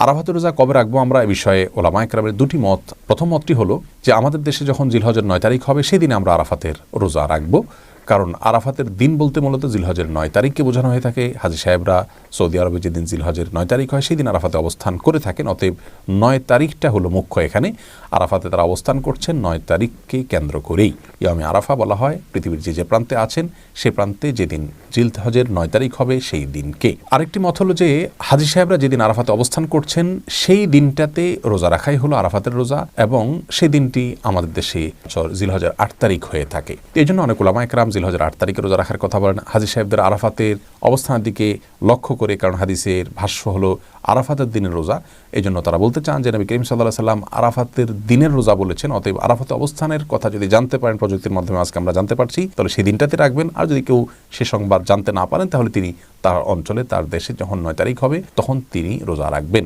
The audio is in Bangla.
আরাফাতের রোজা কবে রাখবো আমরা, এ বিষয়ে ওলামায়ে কেরামের দুটি মত। প্রথম মতটি হলো যে আমাদের দেশে যখন জিলহজের 9 তারিখ হবে সেদিন আমরা আরাফাতের রোজা রাখবো। কারণ আরাফাতের দিন বলতে মূলত জিলহজের 9 তারিখকে বোঝানো হয়ে থাকে। হাজী সাহেবরা সৌদি আরবে যেদিন জিলহজের 9 তারিখ হয় সেই দিন আরাফাতে অবস্থান করে থাকেন। অতএব 9 তারিখটা হলো মুখ্য এখানে। আরাফাতে তারা অবস্থান করছেন 9 তারিখকে কেন্দ্র করেই। ইয়ামে আরাফা বলা হয় পৃথিবীর যে প্রান্তে আছেন সে প্রান্তে যেদিন জিলহজের 9 তারিখ হবে সেই দিনকে। আরেকটি মত হলো যে হাজী সাহেবরা যেদিন আরাফাতে অবস্থান করছেন সেই দিনটাতে রোজা রাখাই হলো আরাফাতের রোজা, এবং সেই দিনটি আমাদের দেশে জিলহজের 8 তারিখ হয়ে থাকে। এই জন্য অনেক উলামায়ে কেরাম জিলহজের 8 তারিখে রোজা রাখার কথা বলেন হাজী সাহেবদের আরাফাতের অবস্থানের দিকে লক্ষ্য করে, কারণ হাদিসের ভাষ্য হলো আরাফাতের দিনের রোজা। এই জন্য তারা বলতে চান যে নবী করিম সাল্লাল্লাহু আলাইহি সাল্লাম আরাফাতের দিনের রোজা বলেছেন। অতএব আরাফাতে অবস্থানের কথা যদি জানতে পারেন প্রযুক্তির মাধ্যমে আজকে আমরা জানতে পারছি, তাহলে সেই দিনটাতে রাখবেন। আর যদি কেউ সে সংবাদ জানতে না পারেন তাহলে তিনি তার অঞ্চলে তার দেশে যখন 9 তারিখ হবে তখন তিনি রোজা রাখবেন।